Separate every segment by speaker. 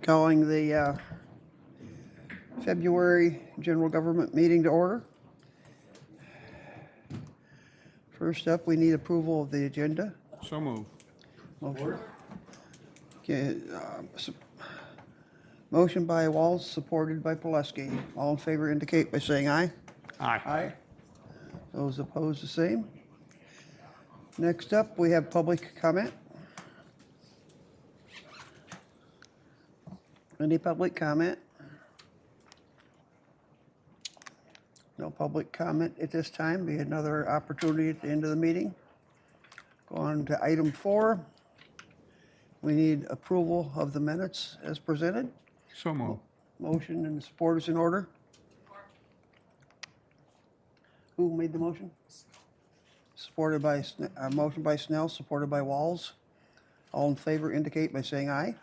Speaker 1: Calling the February general government meeting to order. First up, we need approval of the agenda.
Speaker 2: So move.
Speaker 1: Motion. Okay, motion by Walls, supported by Pileski. All in favor indicate by saying aye.
Speaker 2: Aye.
Speaker 1: Those opposed, the same. Next up, we have public comment. Any public comment? No public comment at this time. Be another opportunity at the end of the meeting. Go on to item 4. We need approval of the minutes as presented.
Speaker 2: So move.
Speaker 1: Motion and support is in order. Who made the motion? Supported by, motion by Snell, supported by Walls. All in favor indicate by saying aye.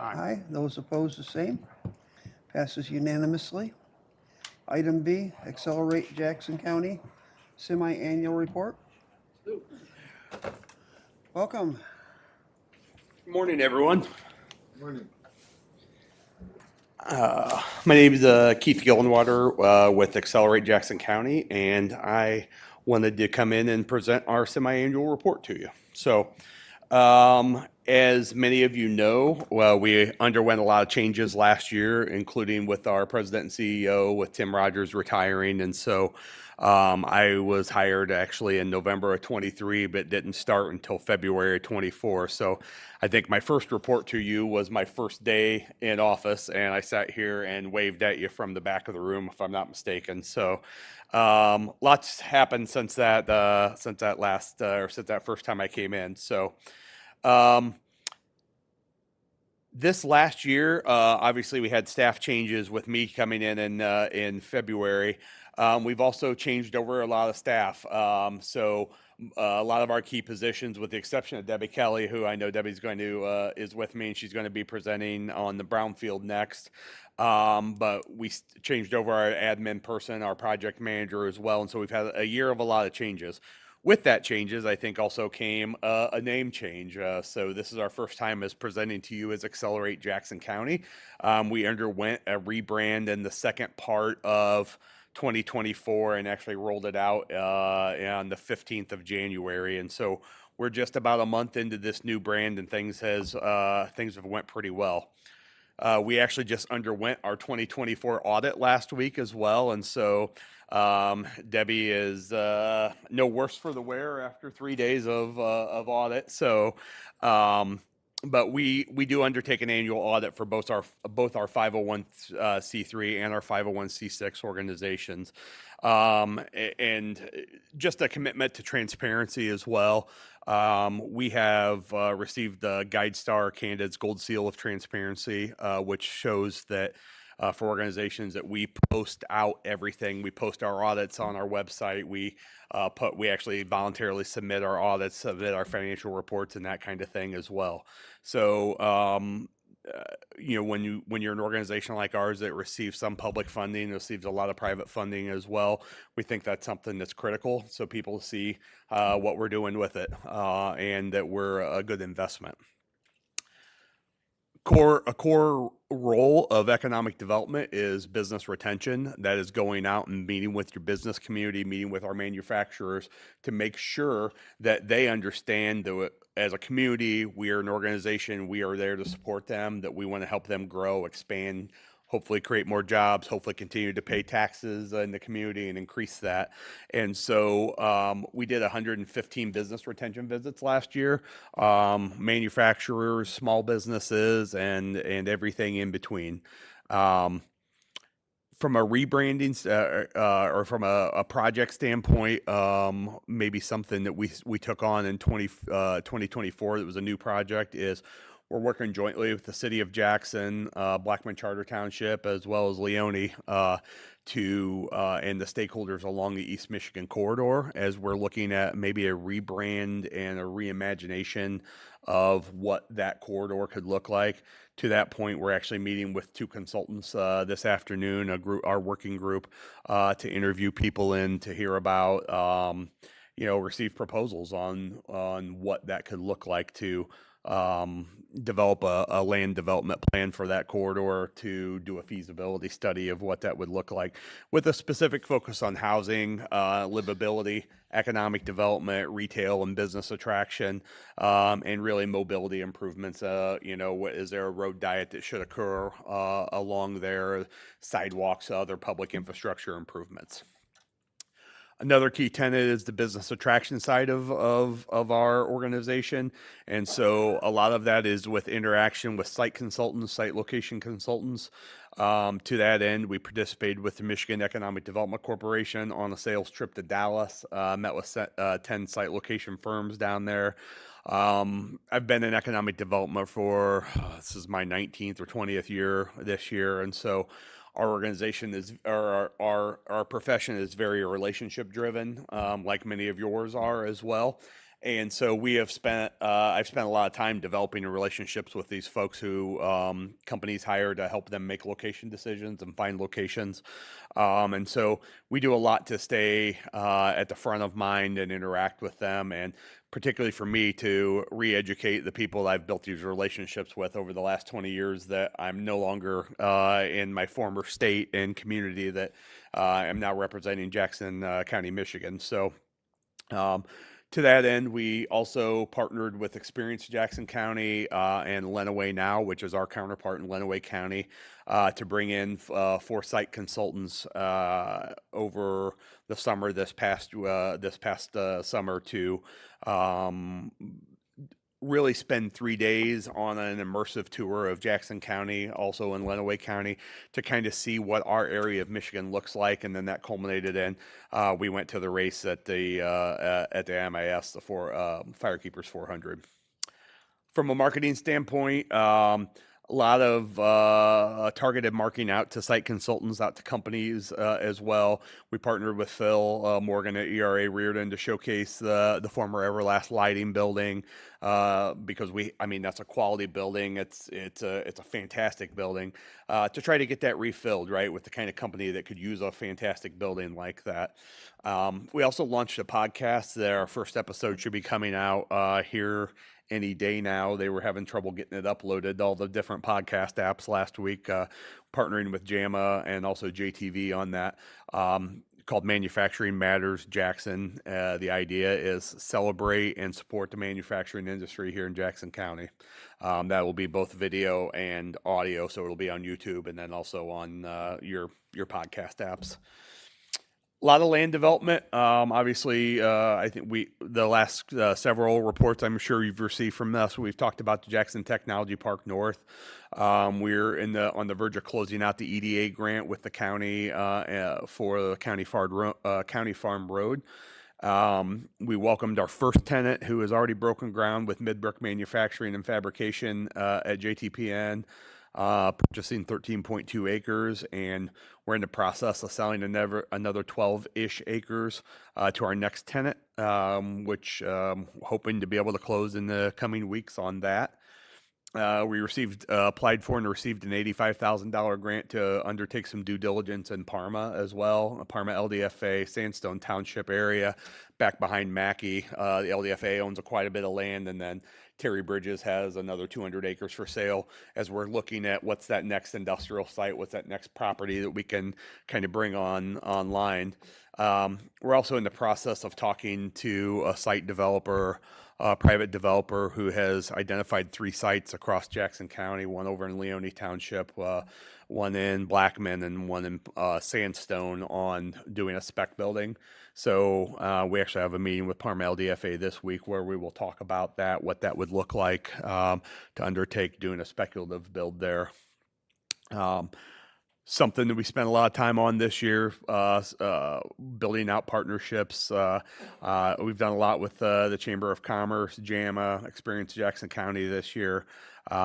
Speaker 1: Aye. Those opposed, the same. Passes unanimously. Item B, Accelerate Jackson County Semi-Annual Report. Welcome.
Speaker 3: Good morning, everyone. My name is Keith Gillenwater with Accelerate Jackson County, and I wanted to come in and present our semi-annual report to you. So, as many of you know, we underwent a lot of changes last year, including with our president and CEO, with Tim Rogers retiring. And so I was hired actually in November of 23, but didn't start until February of 24. So I think my first report to you was my first day in office, and I sat here and waved at you from the back of the room, if I'm not mistaken. So lots happened since that first time I came in. So this last year, obviously we had staff changes with me coming in February. We've also changed over a lot of staff. So a lot of our key positions, with the exception of Debbie Kelly, who I know Debbie's going to is with me, and she's going to be presenting on the Brownfield next. But we changed over our admin person, our project manager as well, and so we've had a year of a lot of changes. With that changes, I think also came a name change. So this is our first time as presenting to you as Accelerate Jackson County. We underwent a rebrand in the second part of 2024 and actually rolled it out on the 15th of January. And so we're just about a month into this new brand, and things have went pretty well. We actually just underwent our 2024 audit last week as well, and so Debbie is no worse for the wear after 3 days of audit. So, but we do undertake an annual audit for both our 501c3 and our 501c6 organizations, and just a commitment to transparency as well. We have received the GuideStar Candidate's Gold Seal of Transparency, which shows that for organizations that we post out everything. We post our audits on our website. We actually voluntarily submit our audits, submit our financial reports, and that kind of thing as well. So, when you're an organization like ours that receives some public funding, receives a lot of private funding as well, we think that's something that's critical, so people see what we're doing with it, and that we're a good investment. A core role of economic development is business retention. That is going out and meeting with your business community, meeting with our manufacturers to make sure that they understand that as a community, we are an organization, we are there to support them, that we want to help them grow, expand, hopefully create more jobs, hopefully continue to pay taxes in the community and increase that. And so we did 115 business retention visits last year, manufacturers, small businesses, and everything in between. From a rebranding or from a project standpoint, maybe something that we took on in 2024 that was a new project is we're working jointly with the City of Jackson, Blackman Charter Township, as well as Leone, and the stakeholders along the East Michigan corridor, as we're looking at maybe a rebrand and a reimagination of what that corridor could look like. To that point, we're actually meeting with 2 consultants this afternoon, our working group, to interview people in to hear about receive proposals on what that could look like to develop a land development plan for that corridor, to do a feasibility study of what that would look like, with a specific focus on housing, livability, economic development, retail and business attraction, and really mobility improvements. Is there a road diet that should occur along there, sidewalks, other public infrastructure improvements. Another key tenet is the business attraction side of our organization. And so a lot of that is with interaction with site consultants, site location consultants. To that end, we participated with the Michigan Economic Development Corporation on a sales trip to Dallas, met with 10 site location firms down there. I've been in economic development for, this is my 19th or 20th year this year. And so our organization is, or our profession is very relationship driven, like many of yours are as well. And so I've spent a lot of time developing relationships with these folks who companies hire to help them make location decisions and find locations. And so we do a lot to stay at the front of mind and interact with them, and particularly for me to re-educate the people I've built these relationships with over the last 20 years that I'm no longer in my former state and community, that I'm now representing Jackson County, Michigan. So to that end, we also partnered with Experience Jackson County and Lenawee Now, which is our counterpart in Lenawee County, to bring in 4 site consultants over the summer, this past summer, to really spend 3 days on an immersive tour of Jackson County, also in Lenawee County, to kind of see what our area of Michigan looks like. And then that culminated in, we went to the race at the MIS, the Firekeepers 400. From a marketing standpoint, a lot of targeted marketing out to site consultants, out to companies as well. We partnered with Phil Morgan at ERA Reardon to showcase the former Everlast Lighting building, because that's a quality building. It's a fantastic building, to try to get that refilled, right, with the kind of company that could use a fantastic building like that. We also launched a podcast. Our first episode should be coming out here any day now. They were having trouble getting it uploaded, all the different podcast apps last week, partnering with JAMA and also JTV on that, called Manufacturing Matters Jackson. The idea is celebrate and support the manufacturing industry here in Jackson County. That will be both video and audio, so it'll be on YouTube and then also on your podcast apps. A lot of land development. Obviously, I think the last several reports I'm sure you've received from us, we've talked about the Jackson Technology Park North. We're on the verge of closing out the EDA grant with the county for the County Farm Road. We welcomed our first tenant, who has already broken ground with Midbrook Manufacturing and Fabrication at JTPN. Purchasing 13.2 acres, and we're in the process of selling another 12-ish acres to our next tenant, which hoping to be able to close in the coming weeks on that. We applied for and received an $85,000 grant to undertake some due diligence in Parma as well, Parma LDFA, Sandstone Township area, back behind Mackey. The LDFA owns quite a bit of land, and then Terry Bridges has another 200 acres for sale, as we're looking at what's that next industrial site, what's that next property that we can kind of bring online. We're also in the process of talking to a site developer, a private developer, who has identified 3 sites across Jackson County, one over in Leone Township, one in Blackman, and one in Sandstone, on doing a spec building. So we actually have a meeting with Parma LDFA this week where we will talk about that, what that would look like to undertake doing a speculative build there. Something that we spent a lot of time on this year, building out partnerships. We've done a lot with the Chamber of Commerce, JAMA, Experience Jackson County this year,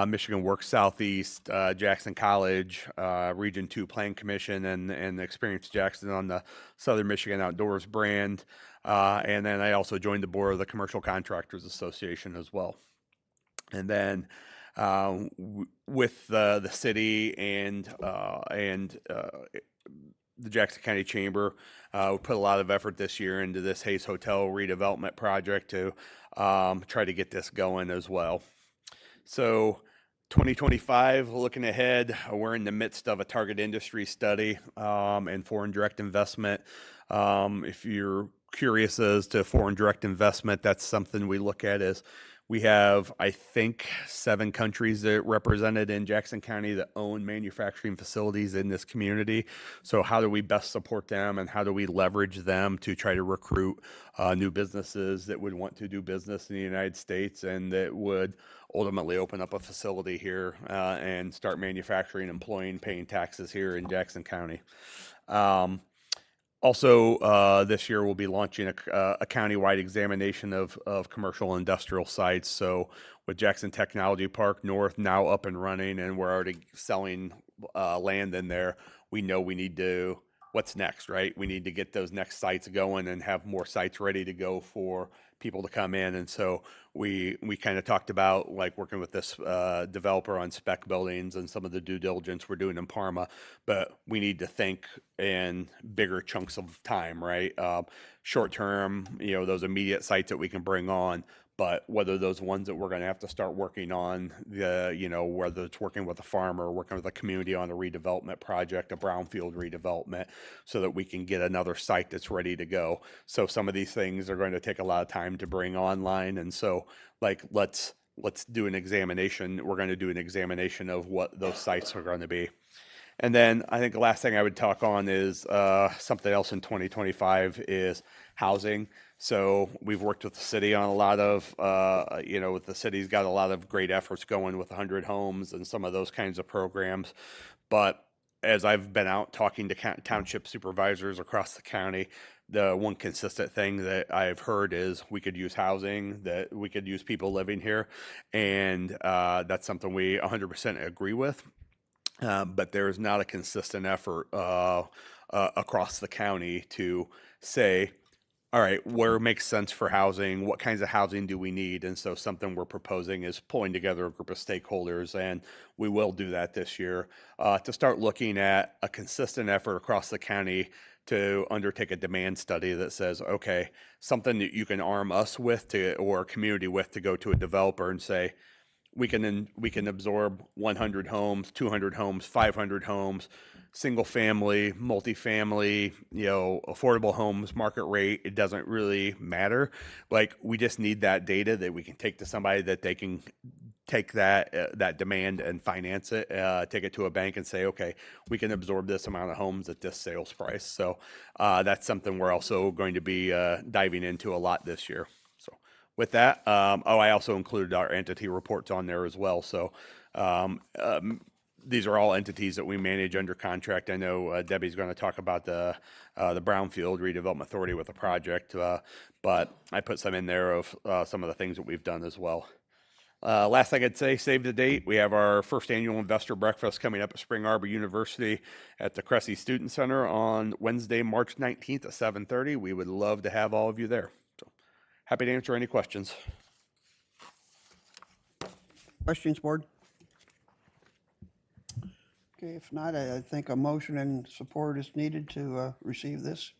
Speaker 3: Michigan Works Southeast, Jackson College, Region 2 Plan Commission, and Experience Jackson on the Southern Michigan Outdoors brand. And then I also joined the board of the Commercial Contractors Association as well. And then with the city and the Jackson County Chamber. We put a lot of effort this year into this Hayes Hotel redevelopment project to try to get this going as well. So 2025, looking ahead, we're in the midst of a target industry study and foreign direct investment. If you're curious as to foreign direct investment, that's something we look at as we have, I think, 7 countries that represented in Jackson County that own manufacturing facilities in this community. So how do we best support them and how do we leverage them to try to recruit new businesses that would want to do business in the United States and that would ultimately open up a facility here and start manufacturing, employing, paying taxes here in Jackson County. Also, this year we'll be launching a countywide examination of commercial industrial sites. So with Jackson Technology Park North now up and running, and we're already selling land in there, we know we need to, what's next, right? We need to get those next sites going and have more sites ready to go for people to come in. And so we kind of talked about like working with this developer on spec buildings and some of the due diligence we're doing in Parma, but we need to think in bigger chunks of time, right? Short term, those immediate sites that we can bring on, but whether those ones that we're going to have to start working on, whether it's working with a farmer or working with a community on a redevelopment project, a brownfield redevelopment, so that we can get another site that's ready to go. So some of these things are going to take a lot of time to bring online. And so let's do an examination. We're going to do an examination of what those sites are going to be. And then I think the last thing I would talk on is something else in 2025 is housing. So we've worked with the city on a lot of, with the city's got a lot of great efforts going with 100 homes and some of those kinds of programs. But as I've been out talking to township supervisors across the county, the one consistent thing that I've heard is we could use housing, that we could use people living here. And that's something we 100% agree with. But there is not a consistent effort across the county to say, all right, where it makes sense for housing, what kinds of housing do we need? And so something we're proposing is pulling together a group of stakeholders, and we will do that this year, to start looking at a consistent effort across the county to undertake a demand study that says, okay, something that you can arm us with or a community with to go to a developer and say, we can absorb 100 homes, 200 homes, 500 homes, single family, multifamily, affordable homes, market rate. It doesn't really matter. Like, we just need that data that we can take to somebody that they can take that demand and finance it, take it to a bank and say, okay, we can absorb this amount of homes at this sales price. So that's something we're also going to be diving into a lot this year. With that, I also included our entity reports on there as well. So these are all entities that we manage under contract. I know Debbie's going to talk about the Brownfield Redevelopment Authority with the project, but I put some in there of some of the things that we've done as well. Last thing I'd say, save the date. We have our first annual investor breakfast coming up at Spring Arbor University at the Cressy Student Center on Wednesday, March 19th at 7:30. We would love to have all of you there. Happy to answer any questions.
Speaker 1: Questions, board? Okay, if not, I think a motion and support is needed to receive this.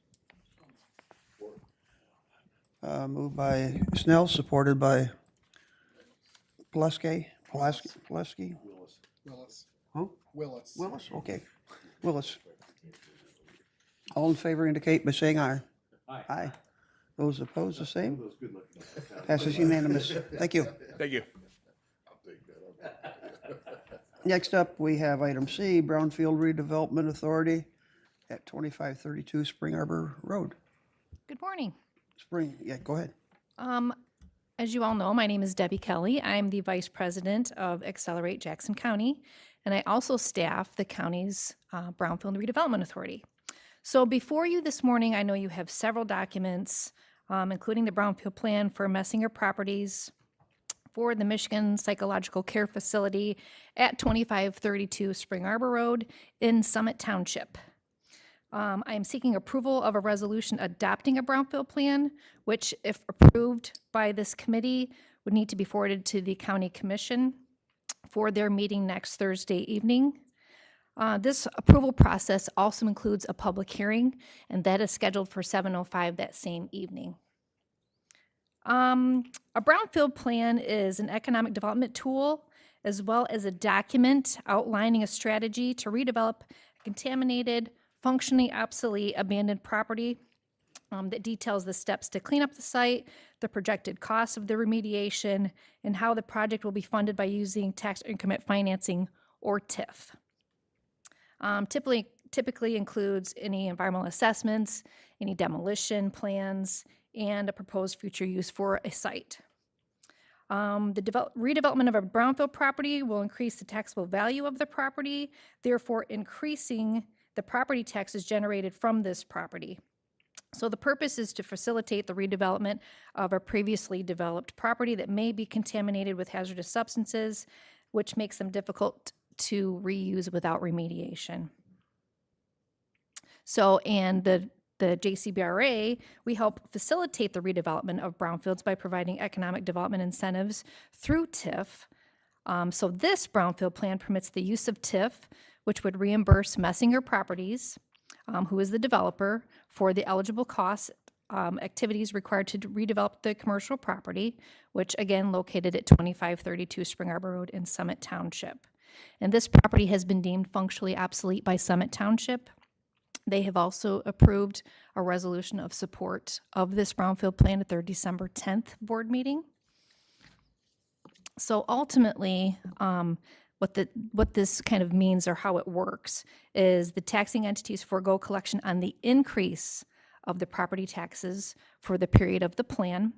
Speaker 1: Moved by Snell, supported by Pulaski.
Speaker 2: Willis.
Speaker 1: Huh?
Speaker 2: Willis.
Speaker 1: Willis, okay. Willis. All in favor indicate by saying aye.
Speaker 4: Aye.
Speaker 1: Aye. Those opposed, the same. Passes unanimous. Thank you.
Speaker 3: Thank you.
Speaker 1: Next up, we have item C, Brownfield Redevelopment Authority at 2532 Spring Arbor Road.
Speaker 5: Good morning.
Speaker 1: Go ahead.
Speaker 5: As you all know, my name is Debbie Kelly. I'm the Vice President of Accelerate Jackson County, and I also staff the county's Brownfield Redevelopment Authority. So before you this morning, I know you have several documents, including the Brownfield Plan for Messinger Properties for the Michigan Psychological Care Facility at 2532 Spring Arbor Road in Summit Township. I am seeking approval of a resolution adopting a Brownfield plan, which, if approved by this committee, would need to be forwarded to the County Commission for their meeting next Thursday evening. This approval process also includes a public hearing, and that is scheduled for 7:05 that same evening. A brownfield plan is an economic development tool as well as a document outlining a strategy to redevelop contaminated, functionally obsolete, abandoned property that details the steps to clean up the site, the projected costs of the remediation, and how the project will be funded by using tax increment financing or TIF. Typically includes any environmental assessments, any demolition plans, and a proposed future use for a site. The redevelopment of a brownfield property will increase the taxable value of the property, therefore increasing the property taxes generated from this property. So the purpose is to facilitate the redevelopment of a previously developed property that may be contaminated with hazardous substances, which makes them difficult to reuse without remediation. So, and the JCBRA, we help facilitate the redevelopment of brownfields by providing economic development incentives through TIF. So this brownfield plan permits the use of TIF, which would reimburse Messinger Properties, who is the developer, for the eligible costs, activities required to redevelop the commercial property, which again located at 2532 Spring Arbor Road in Summit Township. And this property has been deemed functionally obsolete by Summit Township. They have also approved a resolution of support of this brownfield plan at their December 10th board meeting. So ultimately, what this kind of means or how it works is the taxing entities forego collection on the increase of the property taxes for the period of the plan.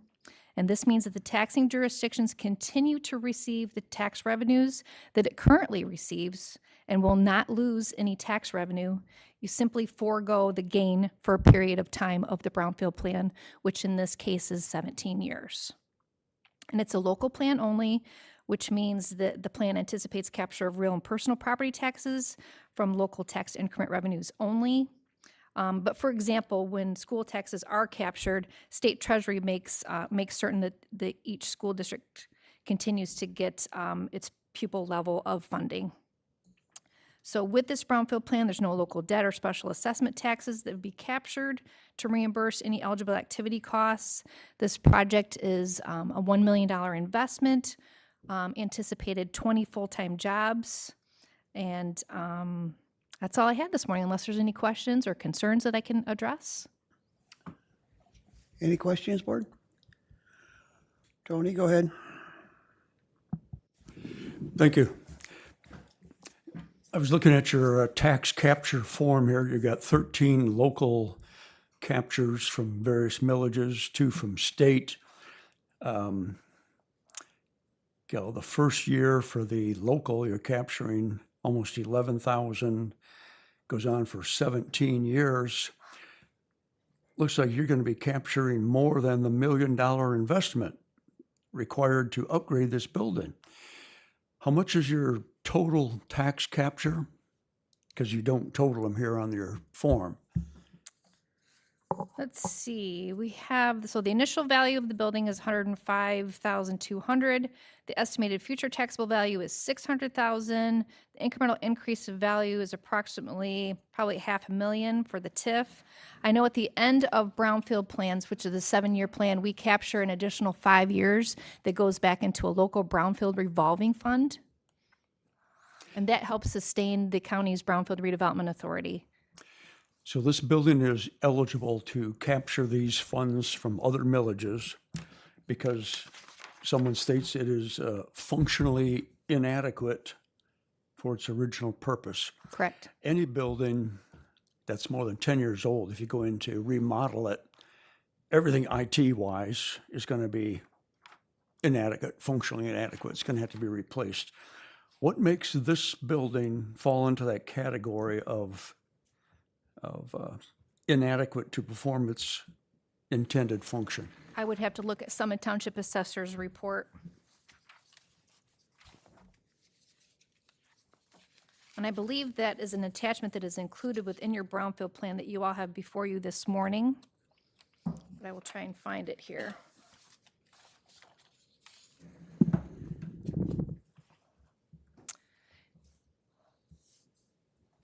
Speaker 5: And this means that the taxing jurisdictions continue to receive the tax revenues that it currently receives and will not lose any tax revenue. You simply forego the gain for a period of time of the brownfield plan, which in this case is 17 years. And it's a local plan only, which means that the plan anticipates capture of real and personal property taxes from local tax increment revenues only. But for example, when school taxes are captured, state treasury makes certain that each school district continues to get its pupil level of funding. So with this brownfield plan, there's no local debt or special assessment taxes that would be captured to reimburse any eligible activity costs. This project is a $1 million investment, anticipated 20 full-time jobs, and that's all I had this morning, unless there's any questions or concerns that I can address.
Speaker 1: Any questions, board? Tony, go ahead.
Speaker 2: Thank you. I was looking at your tax capture form here. You got 13 local captures from various millages, 2 from state. The first year for the local, you're capturing almost 11,000, goes on for 17 years. Looks like you're going to be capturing more than the $1 million investment required to upgrade this building. How much is your total tax capture? Because you don't total them here on your form.
Speaker 5: Let's see, we have, so the initial value of the building is $105,200. The estimated future taxable value is $600,000. The incremental increase of value is approximately probably $500,000 for the TIF. I know at the end of brownfield plans, which is the 7-year plan, we capture an additional 5 years that goes back into a local brownfield revolving fund. And that helps sustain the county's brownfield redevelopment authority.
Speaker 2: So this building is eligible to capture these funds from other millages because someone states it is functionally inadequate for its original purpose.
Speaker 5: Correct.
Speaker 2: Any building that's more than 10 years old, if you go in to remodel it, everything IT-wise is going to be inadequate, functionally inadequate. It's going to have to be replaced. What makes this building fall into that category of inadequate to perform its intended function?
Speaker 5: I would have to look at Summit Township Assessor's report. And I believe that is an attachment that is included within your brownfield plan that you all have before you this morning. But I will try and find it here.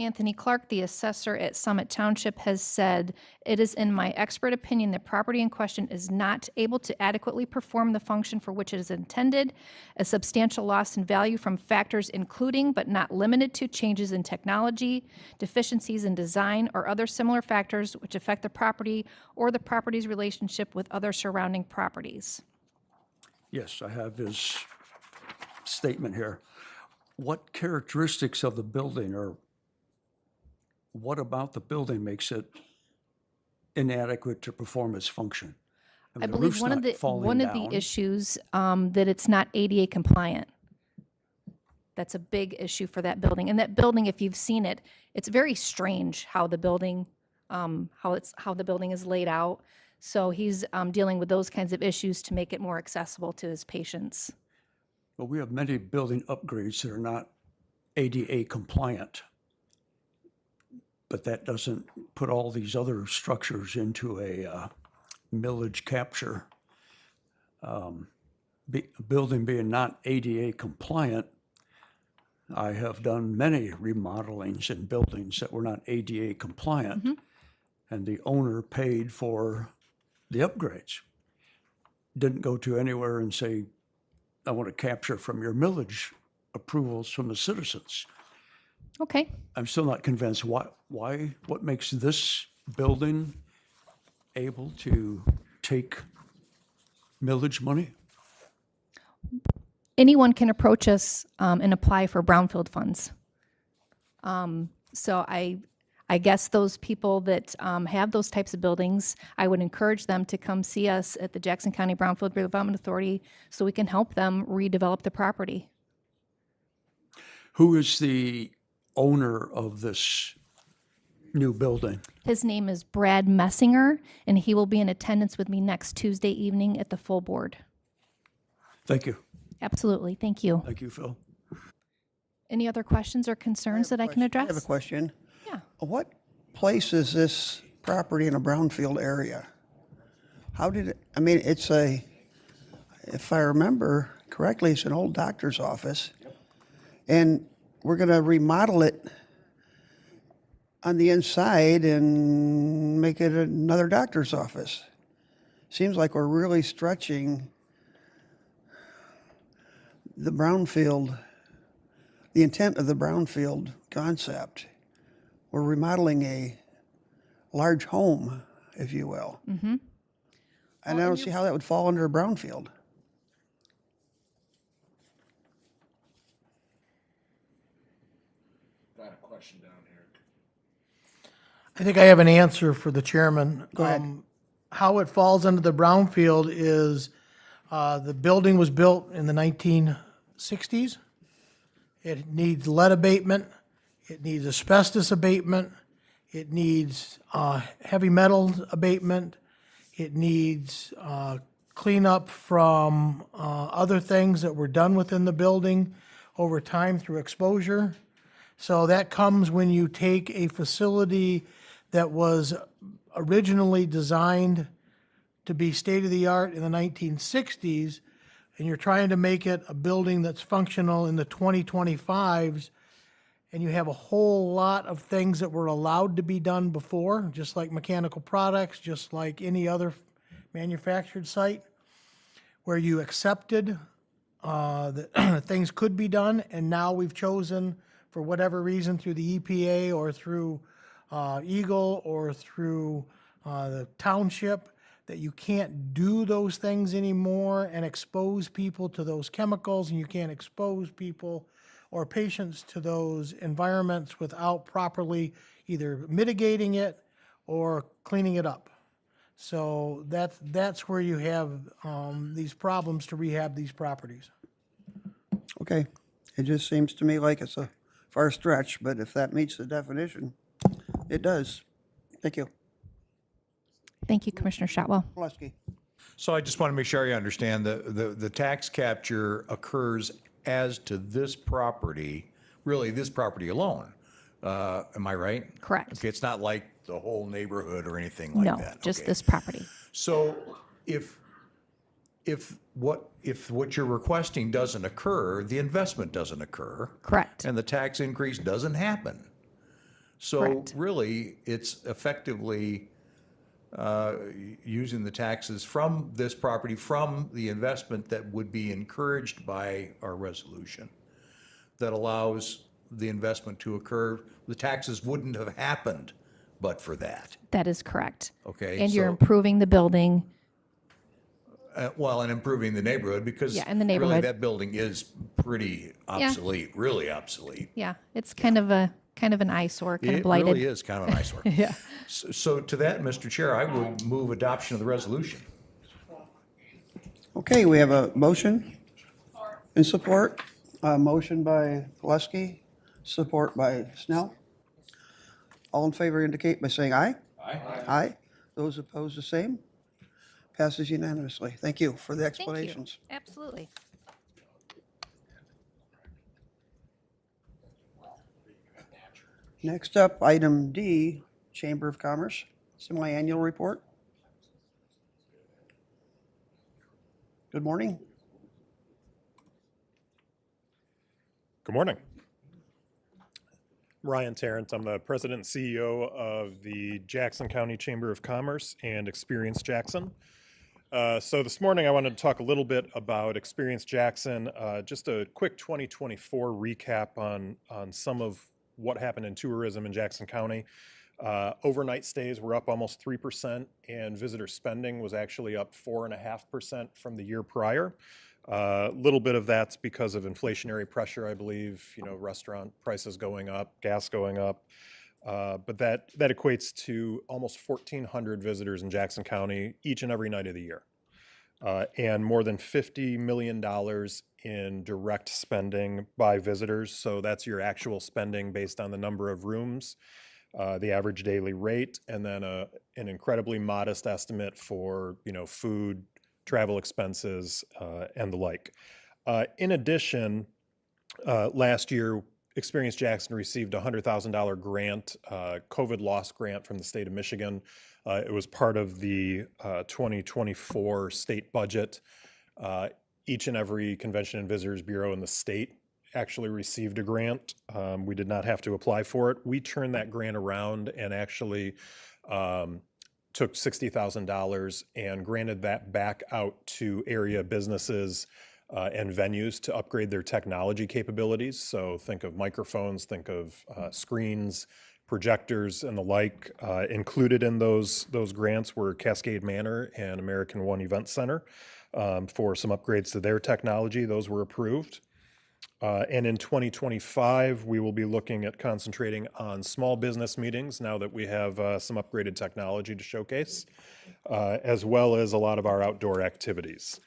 Speaker 5: Anthony Clark, the assessor at Summit Township, has said, "It is in my expert opinion that property in question is not able to adequately perform the function for which it is intended. A substantial loss in value from factors including but not limited to changes in technology, deficiencies in design, or other similar factors which affect the property or the property's relationship with other surrounding properties."
Speaker 2: Yes, I have his statement here. What characteristics of the building or what about the building makes it inadequate to perform its function?
Speaker 5: I
Speaker 2: mean, the
Speaker 5: believe
Speaker 2: roof's
Speaker 5: one of
Speaker 2: not
Speaker 5: the
Speaker 2: falling down.
Speaker 5: issues that it's not ADA compliant. That's a big issue for that building. And that building, if you've seen it, it's very strange how the building how the building is laid out. So he's dealing with those kinds of issues to make it more accessible to his patients.
Speaker 2: But we have many building upgrades that are not ADA compliant. But that doesn't put all these other structures into a millage capture. A building being not ADA compliant, I have done many remodelings in buildings that were not ADA compliant, and the owner paid for the upgrades. Didn't go to anywhere and say, I want to capture from your millage approvals from the citizens.
Speaker 5: Okay.
Speaker 2: I'm still not convinced what makes this building able to take millage money?
Speaker 5: Anyone can approach us and apply for brownfield funds. So I guess those people that have those types of buildings, I would encourage them to come see us at the Jackson County Brownfield Redevelopment Authority so we can help them redevelop the property.
Speaker 2: Who is the owner of this new building?
Speaker 5: His name is Brad Messinger, and he will be in attendance with me next Tuesday evening at the full board.
Speaker 2: Thank you.
Speaker 5: Absolutely. Thank you.
Speaker 2: Thank you, Phil.
Speaker 5: Any other questions or concerns that I can address?
Speaker 1: I have a question.
Speaker 5: Yeah.
Speaker 1: What place is this property in a brownfield area? How did it, I mean, it's if I remember correctly, it's an old doctor's office. And we're going to remodel it on the inside and make it another doctor's office. Seems like we're really stretching the brownfield, the intent of the brownfield concept. We're remodeling a large home, if you will. Mm-hmm. And I don't see how that would fall under a brownfield.
Speaker 4: Got a question down here. I think I have an answer for the chairman.
Speaker 1: Go ahead.
Speaker 4: How it falls under the brownfield is the building was built in the 1960s. It needs lead abatement. It needs asbestos abatement. It needs heavy metals abatement. It needs cleanup from other things that were done within the building over time through exposure. So that comes when you take a facility that was originally designed to be state-of-the-art in the 1960s, and you're trying to make it a building that's functional in the 2025s, and you have a whole lot of things that were allowed to be done before, just like mechanical products, just like any other manufactured site, where you accepted that things could be done, and now we've chosen, for whatever reason, through the EPA or through Eagle or through the township, that you can't do those things anymore and expose people to those chemicals, and you can't expose people or patients to those environments without properly either mitigating it or cleaning it up. So that's where you have these problems to rehab these properties.
Speaker 1: Okay. It just seems to me like it's a far stretch, but if that meets the definition, it does. Thank you.
Speaker 5: Thank you, Commissioner Shotwell.
Speaker 1: Pulaski.
Speaker 6: So I just want to make sure I understand, the tax capture occurs as to this property, really this property alone. Am I right?
Speaker 5: Correct.
Speaker 6: Okay, it's not like the whole neighborhood or anything like
Speaker 5: No,
Speaker 6: that.
Speaker 5: just
Speaker 6: Okay.
Speaker 5: this property.
Speaker 6: So if what you're requesting doesn't occur, the investment doesn't occur.
Speaker 5: Correct.
Speaker 6: And the tax increase doesn't happen. So
Speaker 5: Correct.
Speaker 6: really, it's effectively using the taxes from this property, from the investment that would be encouraged by our resolution, that allows the investment to occur. The taxes wouldn't have happened but for that.
Speaker 5: That is correct.
Speaker 6: Okay,
Speaker 5: And you're
Speaker 6: so-
Speaker 5: improving the building.
Speaker 6: Well, and improving the neighborhood, because
Speaker 5: Yeah, in the
Speaker 6: really
Speaker 5: neighborhood.
Speaker 6: that building is pretty obsolete, really obsolete.
Speaker 5: Yeah, it's kind of an eyesore, kind of
Speaker 6: It
Speaker 5: blighted.
Speaker 6: really is kind of an eyesore.
Speaker 5: Yeah.
Speaker 6: So to that, Mr. Chair, I would move adoption of the resolution.
Speaker 1: Okay, we have a motion and support. Motion by Gillespie, support by Snell. All in favor indicate by saying aye. Aye. Aye. Those opposed, the same. Passes unanimously. Thank you for the
Speaker 5: Thank you.
Speaker 1: explanations.
Speaker 5: Absolutely.
Speaker 1: Next up, item D, Chamber of Commerce, semi-annual report. Good morning.
Speaker 7: Good morning. I'm Ryan Tarrant. I'm the president and CEO of the Jackson County Chamber of Commerce and Experience Jackson. So this morning I wanted to talk a little bit about Experience Jackson, just a quick 2024 recap on some of what happened in tourism in Jackson County. Overnight stays were up almost 3%, and visitor spending was actually up 4.5% from the year prior. A little bit of that's because of inflationary pressure, I believe, restaurant prices going up, gas going up. But that equates to almost 1,400 visitors in Jackson County each and every night of the year. And more than $50 million in direct spending by visitors. So that's your actual spending based on the number of rooms, the average daily rate, and then an incredibly modest estimate for, food, travel expenses, and the like. In addition, last year, Experience Jackson received a $100,000 grant, COVID loss grant from the state of Michigan. It was part of the 2024 state budget. Each and every Convention and Visitors Bureau in the state actually received a grant. We did not have to apply for it. We turned that grant around and actually took $60,000 and granted that back out to area businesses and venues to upgrade their technology capabilities. So think of microphones, think of screens, projectors, and the like. Included in those grants were Cascade Manor and American One Event Center for some upgrades to their technology. Those were approved. And in 2025, we will be looking at concentrating on small business meetings now that we have some upgraded technology to showcase, as well as a lot of our outdoor activities.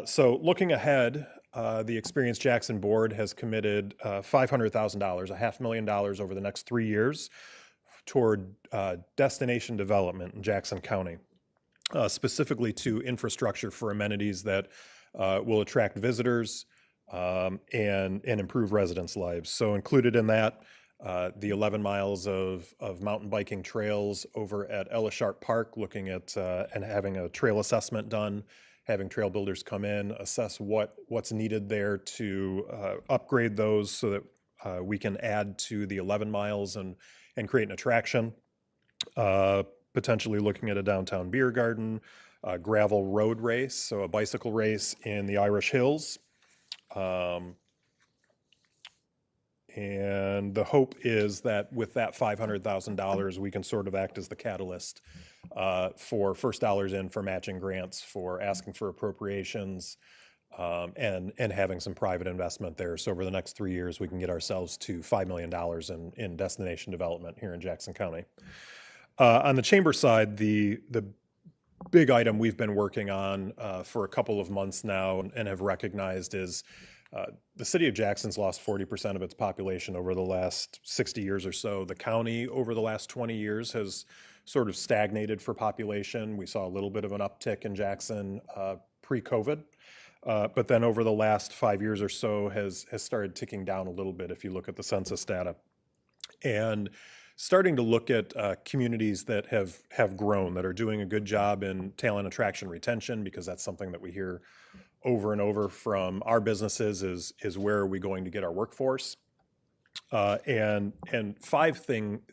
Speaker 7: So looking ahead, the Experience Jackson board has committed $500,000, $500,000 over the next 3 years toward destination development in Jackson County, specifically to infrastructure for amenities that will attract visitors and improve residents' lives. So included in that, the 11 miles of mountain biking trails over at Ellisharp Park, looking at and having a trail assessment done, having trail builders come in, assess what's needed there to upgrade those so that we can add to the 11 miles and create an attraction. Potentially looking at a downtown beer garden, a gravel road race, so a bicycle race in the Irish Hills. And the hope is that with that $500,000, we can sort of act as the catalyst for first dollars in for matching grants, for asking for appropriations, and having some private investment there. So over the next 3 years, we can get ourselves to $5 million in destination development here in Jackson County. On the chamber side, the big item we've been working on for a couple of months now and have recognized is the city of Jackson's lost 40% of its population over the last 60 years or so. The county over the last 20 years has sort of stagnated for population. We saw a little bit of an uptick in Jackson pre-COVID, but then over the last 5 years or so has started ticking down a little bit if you look at the census data. And starting to look at communities that have grown, that are doing a good job in talent attraction retention, because that's something that we hear over and over from our businesses is where are we going to get our workforce? And five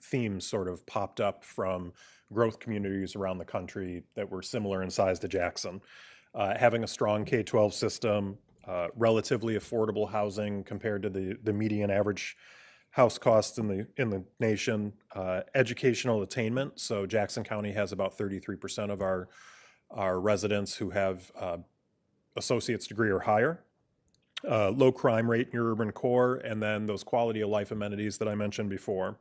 Speaker 7: themes sort of popped up from growth communities around the country that were similar in size to Jackson. Having a strong K-12 system, relatively affordable housing compared to the median average house costs in the nation, educational attainment. So Jackson County has about 33% of our residents who have associate's degree or higher. Low crime rate in your urban core, and then those quality of life amenities that I mentioned before.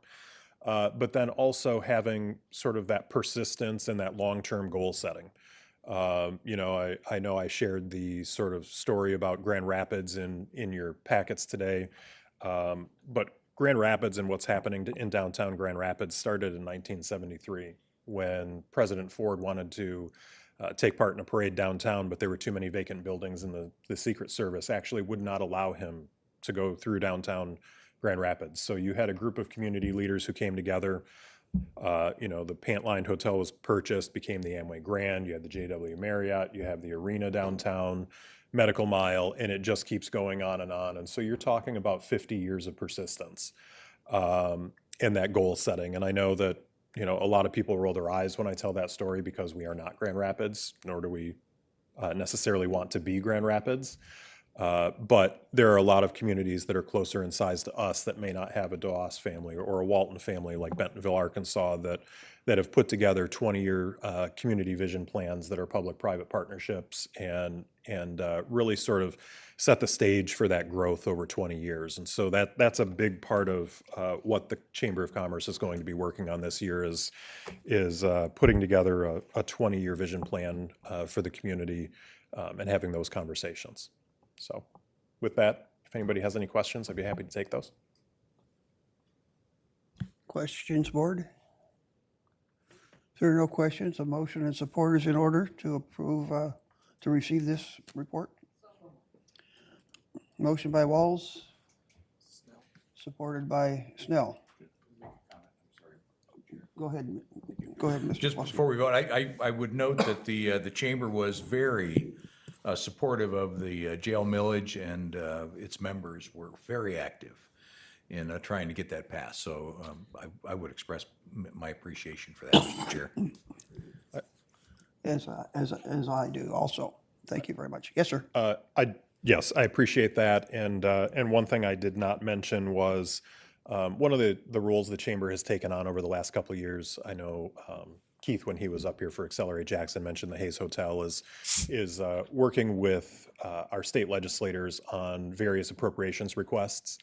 Speaker 7: But then also having sort of that persistence and that long-term goal setting. You know, I know I shared the sort of story about Grand Rapids in your packets today, but Grand Rapids and what's happening in downtown Grand Rapids started in 1973 when President Ford wanted to take part in a parade downtown, but there were too many vacant buildings, and the Secret Service actually would not allow him to go through downtown Grand Rapids. So you had a group of community leaders who came together. You know, the Pantline Hotel was purchased, became the Amway Grand. You had the JW Marriott. You have the Arena downtown, Medical Mile, and it just keeps going on and on. And so you're talking about 50 years of persistence in that goal setting. And I know that, you know, a lot of people roll their eyes when I tell that story because we are not Grand Rapids, nor do we necessarily want to be Grand Rapids. But there are a lot of communities that are closer in size to us that may not have a DeHaas family or a Walton family like Bentonville, Arkansas, that have put together 20-year community vision plans that are public-private partnerships and really sort of set the stage for that growth over 20 years. And so that's a big part of what the Chamber of Commerce is going to be working on this year is putting together a 20-year vision plan for the community and having those conversations. So with that, if anybody has any questions, I'd be happy to take those.
Speaker 1: Questions, board? If there are no questions, a motion and support is in order to approve, to receive this report. Motion by Walls. Supported by Snell. Go ahead, Mr.
Speaker 6: Just
Speaker 1: Foster.
Speaker 6: before we vote, I would note that the chamber was very supportive of the jail millage, and its members were very active in trying to get that passed. So I would express my appreciation for that, Mr. Chair.
Speaker 1: As I do also. Thank you very much. Yes, sir.
Speaker 7: Yes, I appreciate that. And one thing I did not mention was one of the roles the chamber has taken on over the last couple of years. I know Keith, when he was up here for Accelerate Jackson, mentioned the Hayes Hotel is working with our state legislators on various appropriations requests.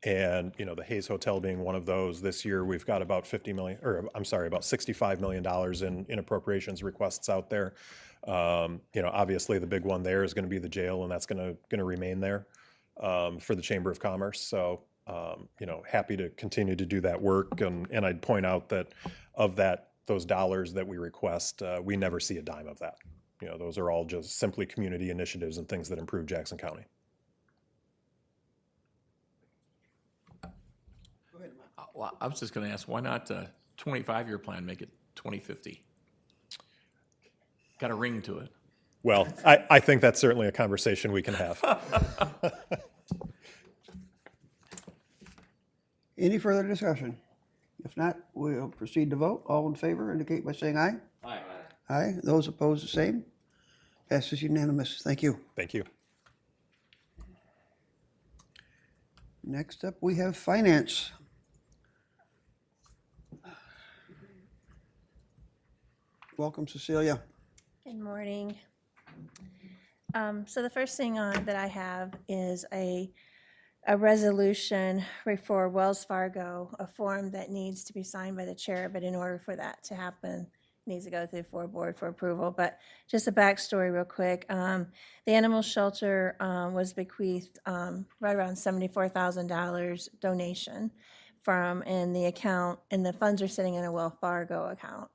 Speaker 7: And, you know, the Hayes Hotel being one of those, this year we've got about about $65 million in appropriations requests out there. You know, obviously the big one there is going to be the jail, and that's going to remain there for the Chamber of Commerce. So, you know, happy to continue to do that work. And I'd point out that of those dollars that we request, we never see a dime of that. You know, those are all just simply community initiatives and things that improve Jackson County.
Speaker 8: Well, I was just going to ask, why not 25-year plan, make it 2050? Got a ring to it.
Speaker 7: Well, I think that's certainly a conversation we can have.
Speaker 1: Any further discussion? If not, we'll proceed to vote. All in favor indicate by saying aye.
Speaker 8: Aye.
Speaker 1: Aye. Those opposed, the same. Passes unanimous. Thank you.
Speaker 7: Thank you.
Speaker 1: Next up, we have finance. Welcome, Cecilia.
Speaker 9: Good morning. So the first thing that I have is a resolution for Wells Fargo, a form that needs to be signed by the chair, but in order for that to happen, it needs to go through the board for approval. But just a backstory real quick. The animal shelter was bequeathed right around $74,000 donation in the account, and the funds are sitting in a Wells Fargo account.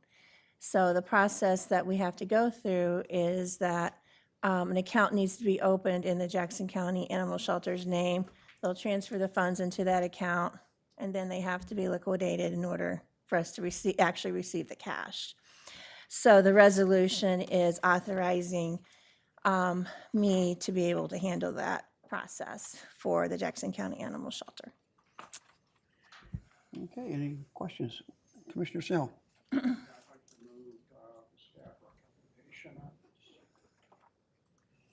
Speaker 9: So the process that we have to go through is that an account needs to be opened in the Jackson County Animal Shelter's name. They'll transfer the funds into that account, and then they have to be liquidated in order for us to actually receive the cash. So the resolution is authorizing me to be able to handle that process for the Jackson County Animal Shelter.
Speaker 1: Okay, any questions? Commissioner Snell?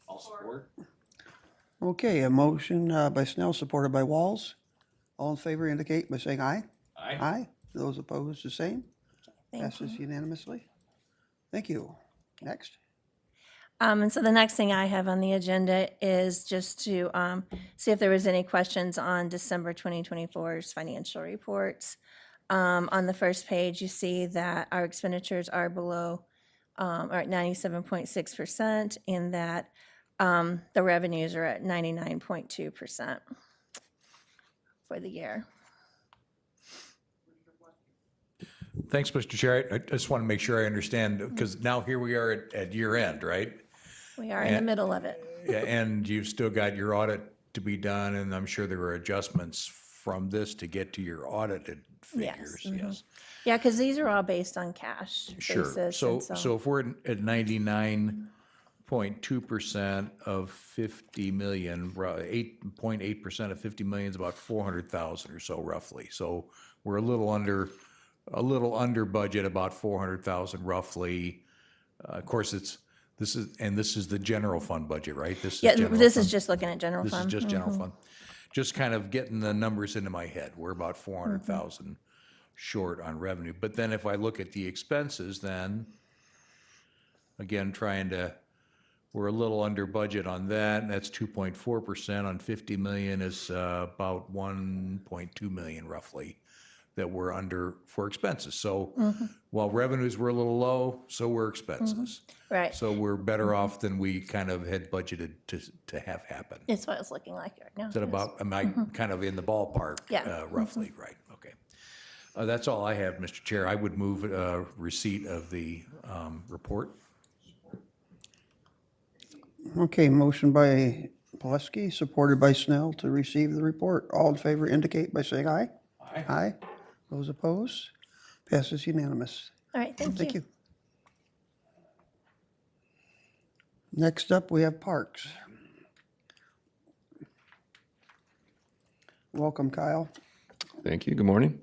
Speaker 8: I'll support.
Speaker 1: Okay, a motion by Snell, supported by Walls. All in favor indicate by saying aye.
Speaker 8: Aye.
Speaker 1: Aye. Those opposed, the same.
Speaker 9: Thank
Speaker 1: Passes
Speaker 9: you.
Speaker 1: unanimously. Thank you. Next.
Speaker 9: And so the next thing I have on the agenda is just to see if there was any questions on December 2024's financial reports. On the first page, you see that our expenditures are below, are at 97.6%, and that the revenues are at 99.2% for the year.
Speaker 6: Thanks, Mr. Chair. I just want to make sure I understand, because now here we are at year end, right?
Speaker 9: We are in the middle of it.
Speaker 6: Yeah, and you've still got your audit to be done, and I'm sure there were adjustments from this to get to your audited figures, yes.
Speaker 9: Yeah, because these are all based on cash
Speaker 6: Sure.
Speaker 9: basis.
Speaker 6: So,
Speaker 9: and
Speaker 6: so if we're at 99.2% of 50 million, 8.8% of 50 million is about 400,000 or so roughly. So we're a little under budget, about 400,000 roughly. Of course, this is the general fund budget, right? This is
Speaker 9: Yeah,
Speaker 6: general
Speaker 9: this is
Speaker 6: fund.
Speaker 9: just looking at general
Speaker 6: This is
Speaker 9: fund.
Speaker 6: just general fund. Just kind of getting the numbers into my head. We're about 400,000 short on revenue. But then if I look at the expenses, then again, we're a little under budget on that. And that's 2.4% on 50 million is about 1.2 million roughly that we're under for expenses. So while revenues were a little low, so were expenses.
Speaker 9: Right.
Speaker 6: So we're better off than we kind of had budgeted to have happen.
Speaker 9: It's what it's looking like right now.
Speaker 6: Is that about, am I kind of in the ballpark?
Speaker 9: Yeah.
Speaker 6: Roughly, right, okay. That's all I have, Mr. Chair. I would move receipt of the report.
Speaker 1: Okay, motion by Pulaski, supported by Snell to receive the report. All in favor indicate by saying aye. Aye. Aye. Those opposed? Passes unanimous.
Speaker 9: All right, thank
Speaker 1: Thank
Speaker 9: you.
Speaker 1: you. Next up, we have Parks. Welcome, Kyle.
Speaker 10: Thank you. Good morning.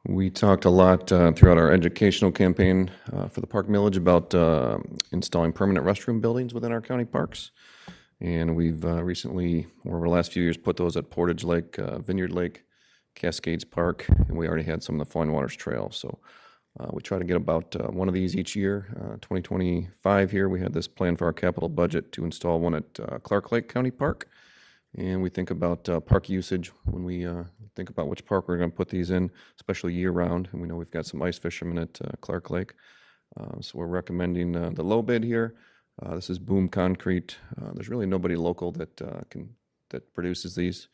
Speaker 10: We talked a lot throughout our educational campaign for the Park Millage about installing permanent restroom buildings within our county parks. And we've recently, over the last few years, put those at Portage Lake, Vineyard Lake, Cascades Park, and we already had some of the Flying Waters Trail. So we try to get about one of these each year. 2025 here, we had this plan for our capital budget to install one at Clark Lake County Park. And we think about park usage when we think about which park we're going to put these in, especially year-round. And we know we've got some ice fishermen at Clark Lake. So we're recommending the low bid here. This is Boom Concrete. There's really nobody local that produces these.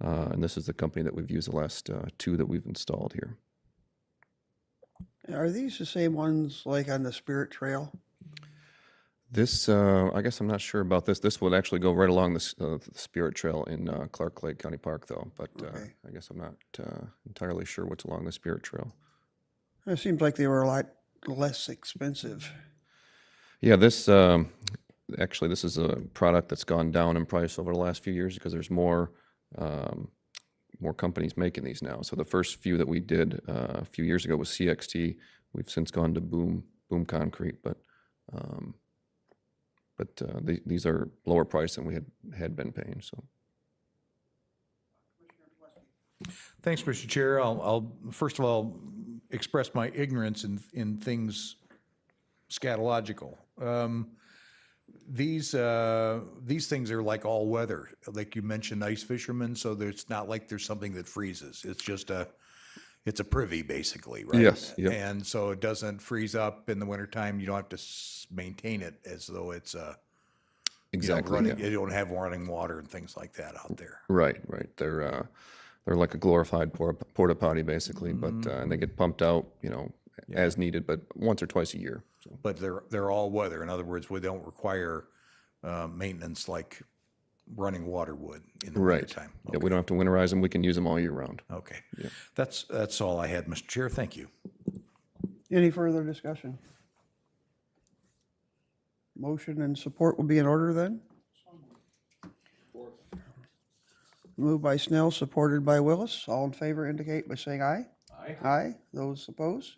Speaker 10: And this is the company that we've used the last two that we've installed here.
Speaker 1: Are these the same ones like on the Spirit Trail?
Speaker 10: This, I guess I'm not sure about this. This would actually go right along the Spirit Trail in Clark Lake County Park, though. But
Speaker 1: Okay.
Speaker 10: I guess I'm not entirely sure what's along the Spirit Trail.
Speaker 1: It seems like they were a lot less expensive.
Speaker 10: Yeah, this actually this is a product that's gone down in price over the last few years because there's more companies making these now. So the first few that we did a few years ago was CXT. We've since gone to Boom Concrete, but these are lower price than we had been paying. So.
Speaker 6: Thanks, Mr. Chair. I'll first of all express my ignorance in things scatological. These things are like all weather, like you mentioned, ice fishermen. So it's not like there's something that freezes. It's just it's a privy basically, right?
Speaker 10: Yes, yep.
Speaker 6: And so it doesn't freeze up in the wintertime. You don't have to maintain it as though it's
Speaker 10: Exactly.
Speaker 6: running,
Speaker 10: yeah.
Speaker 6: you don't have running water and things like that out there.
Speaker 10: Right. They're like a glorified porta potty basically, but and they get pumped out, as needed, but once or twice a year. So.
Speaker 6: But they're all weather. In other words, we don't require maintenance like running water would in the
Speaker 10: Right.
Speaker 6: wintertime.
Speaker 10: Yeah, we don't have to winterize them. We can use them all year round.
Speaker 6: Okay. That's all I had, Mr. Chair. Thank you.
Speaker 1: Any further discussion? Motion and support will be in order then? Moved by Snell, supported by Willis. All in favor indicate by saying aye. Aye. Aye. Those opposed?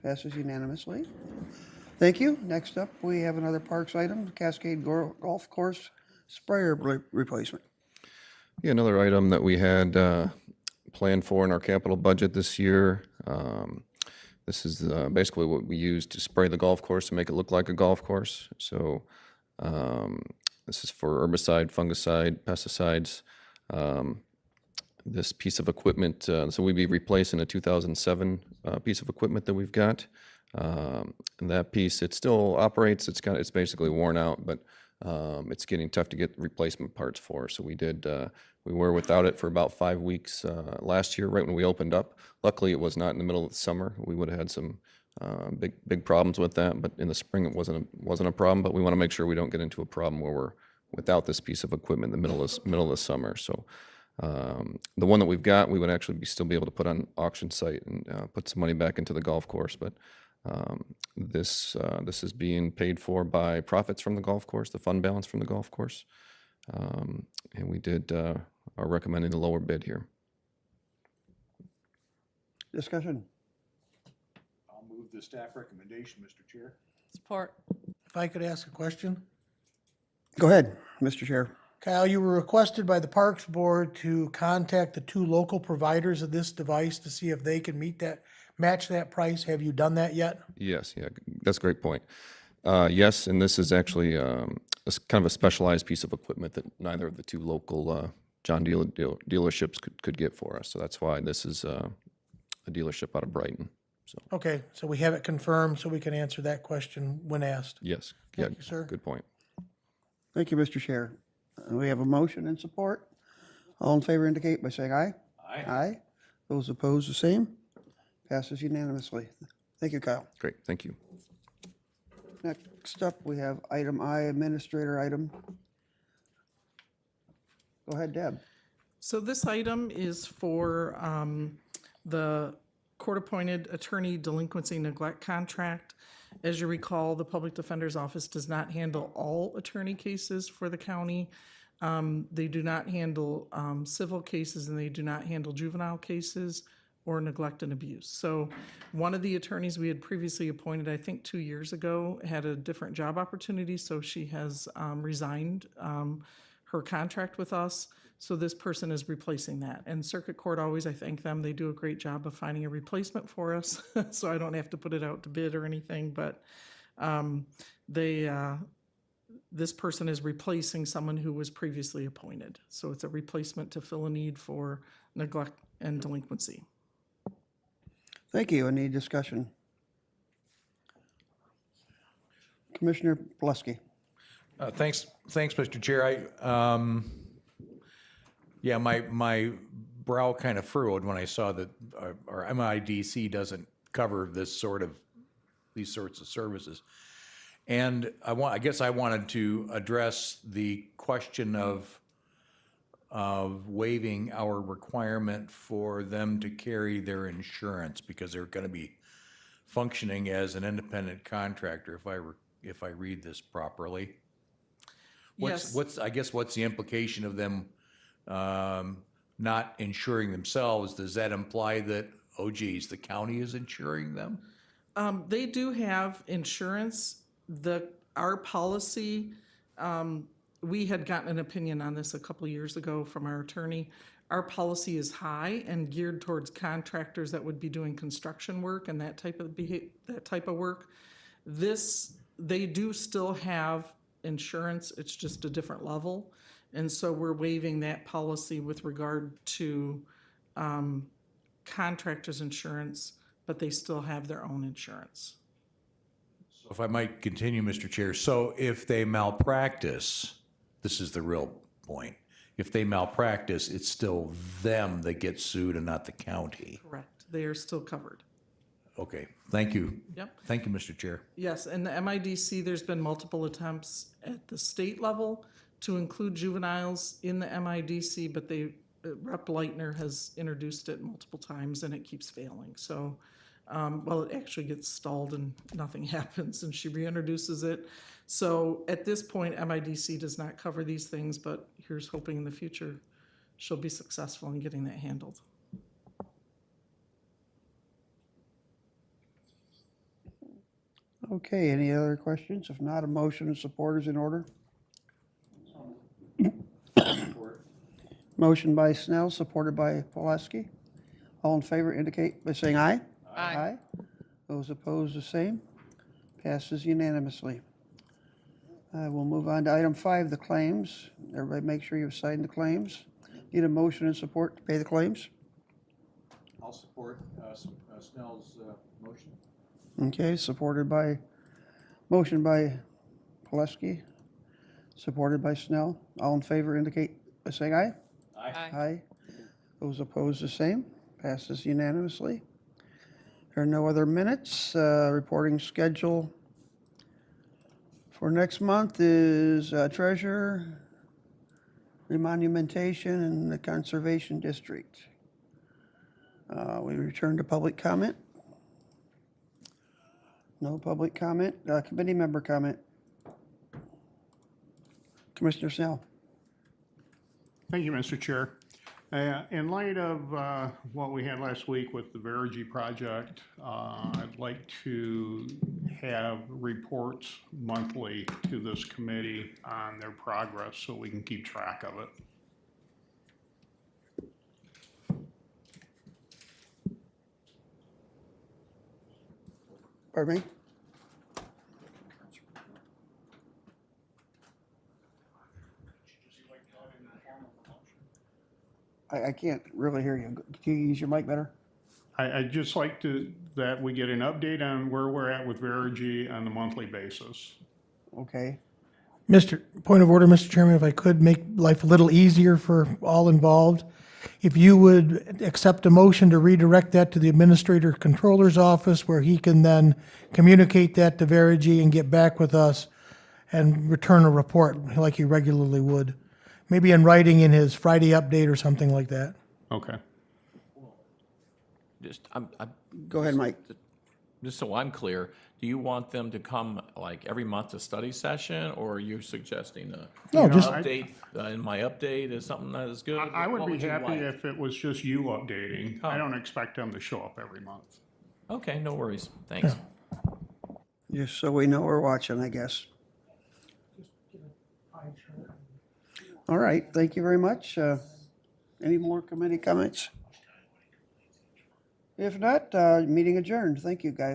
Speaker 1: Passes unanimously. Thank you. Next up, we have another parks item, Cascade Golf Course sprayer replacement.
Speaker 10: Yeah, another item that we had planned for in our capital budget this year. This is basically what we use to spray the golf course to make it look like a golf course. So this is for herbicide, fungicide, pesticides. This piece of equipment, so we'd be replacing a 2007 piece of equipment that we've got. And that piece, it still operates. It's basically worn out, but it's getting tough to get replacement parts for. So we were without it for about 5 weeks last year, right when we opened up. Luckily, it was not in the middle of the summer. We would have had some big problems with that, but in the spring it wasn't a problem. But we want to make sure we don't get into a problem where we're without this piece of equipment in the middle of the summer. So the one that we've got, we would actually still be able to put on auction site and put some money back into the golf course. But this is being paid for by profits from the golf course, the fund balance from the golf course, and we are recommending a lower bid here.
Speaker 1: Discussion.
Speaker 6: I'll move the staff recommendation, Mr. Chair.
Speaker 11: Support.
Speaker 4: If I could ask a question?
Speaker 1: Go ahead, Mr. Chair.
Speaker 4: Kyle, you were requested by the Parks Board to contact the 2 local providers of this device to see if they can match that price. Have you done that yet?
Speaker 10: Yes, yeah, that's a great point. Yes, and this is actually kind of a specialized piece of equipment that neither of the 2 local John Deere dealerships could get for us. So that's why this is a dealership out of Brighton. So
Speaker 4: Okay, so we have it confirmed, so we can answer that question when asked.
Speaker 10: yes, yeah,
Speaker 4: Thank you, sir.
Speaker 10: good point.
Speaker 1: Thank you, Mr. Chair. We have a motion and support. All in favor indicate by saying aye. Aye. Aye. Those opposed, the same. Passes unanimously. Thank you, Kyle.
Speaker 10: Great, thank you.
Speaker 1: Next up, we have item I, administrator item. Go ahead, Deb.
Speaker 11: So this item is for the court-appointed attorney delinquency neglect contract. As you recall, the Public Defender's Office does not handle all attorney cases for the county. They do not handle civil cases, and they do not handle juvenile cases or neglect and abuse. So one of the attorneys we had previously appointed, I think 2 years ago, had a different job opportunity, so she has resigned her contract with us. So this person is replacing that. And Circuit Court always, I thank them, they do a great job of finding a replacement for us, so I don't have to put it out to bid or anything, but this person is replacing someone who was previously appointed. So it's a replacement to fill a need for neglect and delinquency.
Speaker 1: Thank you. Any discussion? Commissioner Pulaski.
Speaker 6: Thanks, Mr. Chair. Yeah, my brow kind of furrowed when I saw that our MIDC doesn't cover these sorts of services. And I guess I wanted to address the question of waiving our requirement for them to carry their insurance because they're going to be functioning as an independent contractor, if I read this properly.
Speaker 11: Yes.
Speaker 6: What's the implication of them not insuring themselves? Does that imply that, oh geez, the county is insuring them?
Speaker 11: They do have insurance. Our policy, we had gotten an opinion on this a couple of years ago from our attorney. Our policy is high and geared towards contractors that would be doing construction work and that type of work. They do still have insurance. It's just a different level. And so we're waiving that policy with regard to contractors' insurance, but they still have their own insurance.
Speaker 6: So if I might continue, Mr. Chair, so if they malpractice, this is the real point. If they malpractice, it's still them that get sued and not the county.
Speaker 11: Correct. They are still covered.
Speaker 6: Okay, thank you.
Speaker 11: Yep.
Speaker 6: Thank you, Mr. Chair.
Speaker 11: Yes, and the MIDC, there's been multiple attempts at the state level to include juveniles in the MIDC, but Rep. Leitner has introduced it multiple times and it keeps failing. So, it actually gets stalled and nothing happens and she reintroduces it. So at this point, MIDC does not cover these things, but here's hoping in the future she'll be successful in getting that handled.
Speaker 1: Okay, any other questions? If not, a motion and support is in order. Motion by Snell, supported by Pulaski. All in favor indicate by saying aye. Aye. Those opposed, the same. Passes unanimously. We'll move on to item 5, the claims. Everybody make sure you've signed the claims. Need a motion and support to pay the claims?
Speaker 6: I'll support Snell's motion.
Speaker 1: Okay, motion by Pulaski, supported by Snell. All in favor indicate by saying aye. Aye. Those opposed, the same. Passes unanimously. There are no other minutes. Reporting schedule for next month is treasurer, remonumentation, and the conservation district. We return to public comment. No public comment. Committee member comment. Commissioner Snell.
Speaker 12: Thank you, Mr. Chair. In light of what we had last week with the Verigy project, I'd like to have reports monthly to this committee on their progress so we can keep track of it.
Speaker 1: Pardon me? I can't really hear you. Can you use your mic better?
Speaker 12: I'd just like that we get an update on where we're at with Verigy on a monthly basis.
Speaker 1: Okay.
Speaker 4: Point of order, Mr. Chairman, if I could make life a little easier for all involved. If you would accept a motion to redirect that to the Administrator Controller's office where he can then communicate that to Verigy and get back with us and return a report like he regularly would. Maybe in writing in his Friday update or something like that.
Speaker 12: Okay.
Speaker 1: Go ahead, Mike.
Speaker 8: Just so I'm clear, do you want them to come like every month to study session, or are you suggesting a
Speaker 4: No, just-
Speaker 8: update? In my update is something that is good?
Speaker 12: I would
Speaker 8: What
Speaker 12: be
Speaker 8: you
Speaker 12: happy
Speaker 8: like?
Speaker 12: if it was just you updating. I
Speaker 8: Oh.
Speaker 12: don't expect them to show up every month.
Speaker 8: Okay, no worries. Thanks.
Speaker 1: Just so we know we're watching, I guess. All right, thank you very much. Any more committee comments? If not, meeting adjourned. Thank you, guys.